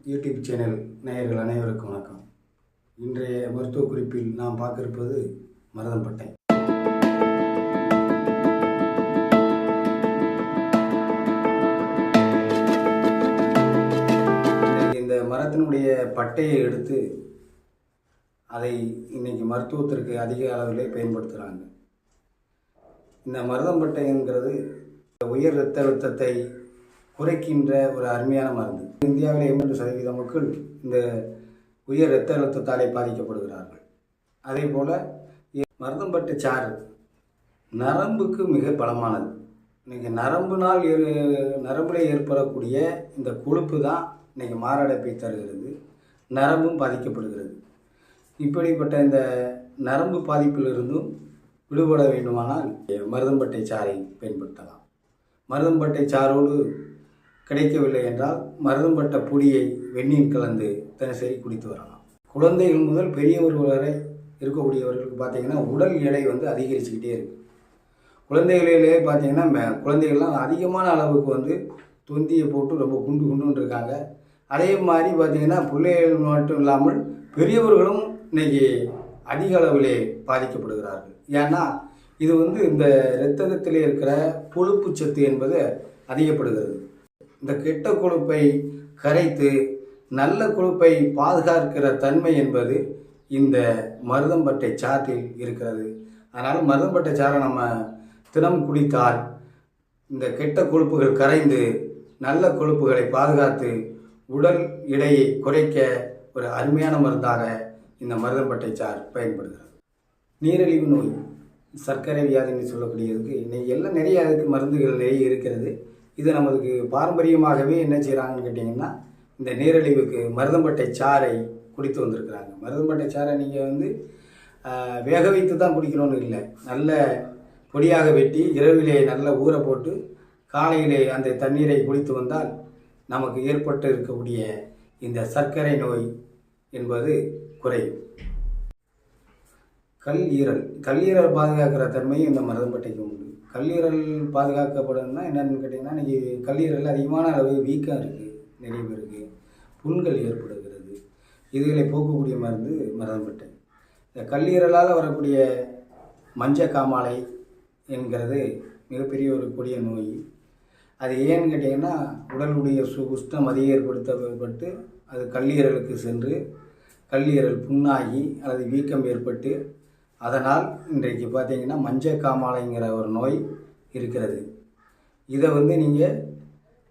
YouTube channel நேயர்கள் அனைவருக்கும் வணக்கம். இன்றைய மருத்துவ குறிப்பில் நாம் பார்க்க இருப்பது மருதம்பட்டை. இந்த மரத்தினுடைய பட்டையை எடுத்து அதை இன்னைக்கு மருத்துவத்திற்கு அதிக அளவிலே பயன்படுத்துகிறாங்க. இந்த மருதம்பட்டைங்கிறது உயர் இரத்த அழுத்தத்தை குறைக்கின்ற ஒரு அருமையான மருந்து. இந்தியாவில் 80% மக்கள் இந்த உயர் இரத்த அழுத்தத்தாலே பாதிக்கப்படுகிறார்கள். அதே போல் மருதம்பட்டை சாறு நரம்புக்கு மிக பலமானது. இன்றைக்கி நரம்பில் ஏற்படக்கூடிய இந்த கொழுப்பு தான் இன்றைக்கி மாரடைப்பை தருகிறது, நரம்பும் பாதிக்கப்படுகிறது. இப்படிப்பட்ட இந்த நரம்பு பாதிப்பிலிருந்தும் விடுபட வேண்டுமானால் மருதம்பட்டை சாறை பயன்படுத்தலாம். மருதம்பட்டை சாரோடு கிடைக்கவில்லை என்றால் மருதம்பட்டை பொடியை வெந்நீர் கலந்து தினசரி குடித்து வரலாம். குழந்தைகள் முதல் பெரியவர்கள் வரை இருக்கக்கூடியவர்களுக்கு பார்த்திங்கன்னா உடல் எடை அதிகரிச்சுக்கிட்டே இருக்குது. குழந்தைகளிலே பார்த்திங்கன்னா குழந்தைகள்லாம் அதிகமான அளவுக்கு தொந்தியை போட்டு ரொம்ப குண்டுன்னு இருக்காங்க. அதே மாதிரி பார்த்திங்கன்னா பிள்ளைகள் மட்டும் இல்லாமல் பெரியவர்களும் இன்றைக்கி அதிக அளவிலே பாதிக்கப்படுகிறார்கள். ஏன்னா இது இந்த இரத்தத்திலே இருக்கிற கொழுப்பு சத்து என்பது அதிகப்படுகிறது. இந்த கெட்ட கொழுப்பை கரைத்து நல்ல கொழுப்பை பாதுகாக்கிற தன்மை என்பது இந்த மருதம்பட்டை சாற்றில் இருக்கிறது. அதனால் மருதம்பட்டை சாறை நம்ம தினம் குடித்தால் இந்த கெட்ட கொழுப்புகள் கரைந்து நல்ல கொழுப்புகளை பாதுகாத்து உடல் எடையை குறைக்க ஒரு அருமையான மருந்தாக இந்த மருதம்பட்டை சாறு பயன்படுகிறது. நீரிழிவு நோய், சர்க்கரை வியாதின்னு சொல்லக்கூடியதுக்கு இன்றைக்கி எல்லாம் நிறைய அதுக்கு மருந்துகள் நிறைய இருக்கிறது. இது நமக்கு பாரம்பரியமாகவே என்ன செய்கிறாங்கன்னு கேட்டிங்கன்னா, இந்த நீரிழிவுக்கு மருதம்பட்டை சாறை குடித்து வந்திருக்கிறாங்க. மருதம்பட்டை சாறை நீங்கள் வேக வைத்து தான் குடிக்கணும்னு இல்லை, நல்ல பொடியாக வெட்டி இரவிலே நல்ல ஊற போட்டு காலையிலே அந்த தண்ணீரை குடித்து வந்தால் நமக்கு ஏற்பட்டு இருக்கக்கூடிய இந்த சர்க்கரை நோய் என்பது குறையும். கல்லீரல் பாதுகாக்கிற தன்மையும் இந்த மருதம்பட்டைக்கு உண்டு. கல்லீரல் பாதுகாக்கப்படும்னா என்னென்னு கேட்டிங்கன்னா, இன்றைக்கி கல்லீரல் அதிகமான அளவு வீக்கம் இருக்குது, நிறைய பேருக்கு புண்கள் ஏற்படுகிறது. இதுகளை போக்கக்கூடிய மருந்து மருதம்பட்டை. இந்த கல்லீரலால் வரக்கூடிய மஞ்சக்காமாலை என்கிறது மிகப்பெரிய ஒரு கொடிய நோய். அது ஏன்னு கேட்டிங்கன்னா, உடலுடைய உஷ்ணம் அதிகப்படுத்தப்பட்டு அது கல்லீரலுக்கு சென்று கல்லீரல் புண்ணாகி அல்லது வீக்கம் ஏற்பட்டு அதனால் இன்றைக்கு பார்த்திங்கன்னா மஞ்சக்காமாலைங்கிற ஒரு நோய் இருக்கிறது. இதை நீங்கள்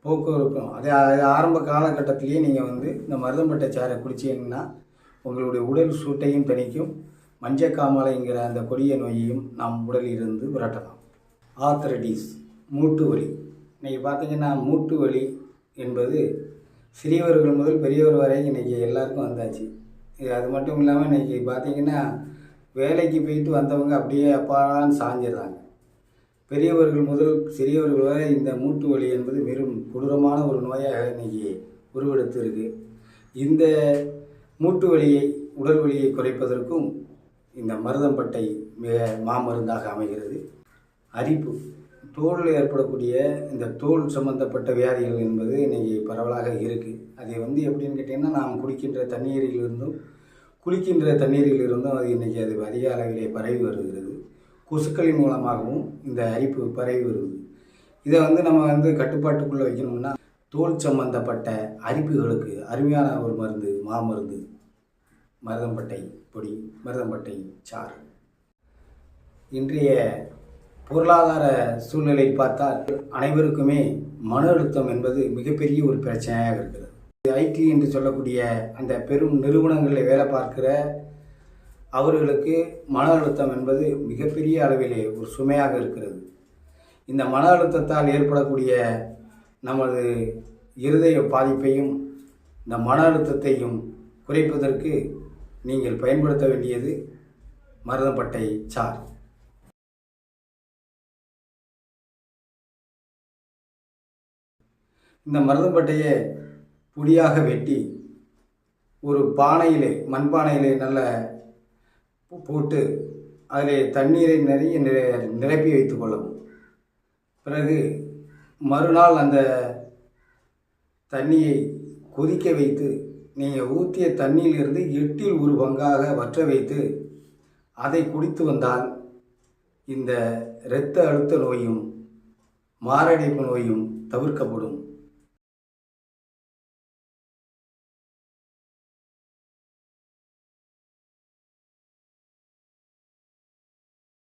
போக்குவரக்கும் அது ஆரம்ப காலகட்டத்திலேயே நீங்கள் இந்த மருதம்பட்டை சாறை குடிச்சிங்கன்னா உங்களுடைய உடல் சூட்டையும் தணிக்கும், மஞ்சக்காமாலைங்கிற அந்த கொடிய நோயையும் நாம் உடலில் இருந்து விரட்டலாம். ஆர்த்தரைட்டிஸ், மூட்டு வலி. இன்றைக்கி பார்த்திங்கன்னா மூட்டு வலி என்பது சிறியவர்கள் முதல் பெரியவர் வரை இன்றைக்கி எல்லாருக்கும் வந்தாச்சு. அது மட்டும் இல்லாமல் இன்றைக்கி பார்த்திங்கன்னா வேலைக்கு போயிட்டு வந்தவங்க அப்படியே அப்பான்னு சாஞ்சிடுறாங்க. பெரியவர்கள் முதல் சிறியவர்கள் வரை இந்த மூட்டு வலி என்பது வெறும் கொடூரமான ஒரு நோயாக இன்றைக்கி உருவெடுத்து இருக்குது. இந்த மூட்டு வலியை, உடல் வலியை குறைப்பதற்கும் இந்த மருதம்பட்டை மிக மாமருந்தாக அமைகிறது. அரிப்பு, தோலில் ஏற்படக்கூடிய இந்த தோல் சம்பந்தப்பட்ட வியாதிகள் என்பது இன்றைக்கி பரவலாக இருக்குது. அது எப்படின்னு கேட்டிங்கன்னா, நாம் குடிக்கின்ற தண்ணீரிலிருந்தும் குளிக்கின்ற தண்ணீரிலிருந்தும் அது இன்றைக்கி அது அதிக அளவிலே பரவி வருகிறது. கொசுக்களின் மூலமாகவும் இந்த அரிப்பு பரவி வருவது. இதை நம்ம கட்டுப்பாட்டுக்குள்ளே வைக்கணும்னா தோல் சம்பந்தப்பட்ட அரிப்புகளுக்கு அருமையான ஒரு மருந்து, மாமருந்து மருதம்பட்டை பொடி, மருதம்பட்டை சாறு. இன்றைய பொருளாதார சூழ்நிலை பார்த்தால் அனைவருக்குமே மன அழுத்தம் என்பது மிகப்பெரிய ஒரு பிரச்சனையாக இருக்கிறது. ஐடி என்று சொல்லக்கூடிய அந்த பெரும் நிறுவனங்களில் வேலை பார்க்கிற அவர்களுக்கு மன அழுத்தம் என்பது மிகப்பெரிய அளவிலே ஒரு சுமையாக இருக்கிறது. இந்த மன அழுத்தத்தால் ஏற்படக்கூடிய நமது இருதய பாதிப்பையும் இந்த மன அழுத்தத்தையும் குறைப்பதற்கு நீங்கள் பயன்படுத்த வேண்டியது மருதம்பட்டை சாறு. இந்த மருதம்பட்டையை பொடியாக வெட்டி ஒரு பானையிலே, மண்பானையிலே நல்ல போட்டு அதில் தண்ணீரை நிறைய நிரப்பி வைத்து கொள்ளவும். பிறகு மறுநாள் அந்த தண்ணியை கொதிக்க வைத்து நீங்கள் ஊற்றிய தண்ணியிலிருந்து 1/8 வற்ற வைத்து அதை குடித்து வந்தால் இந்த இரத்த அழுத்த நோயும் மாரடைப்பு நோயும் தவிர்க்கப்படும்.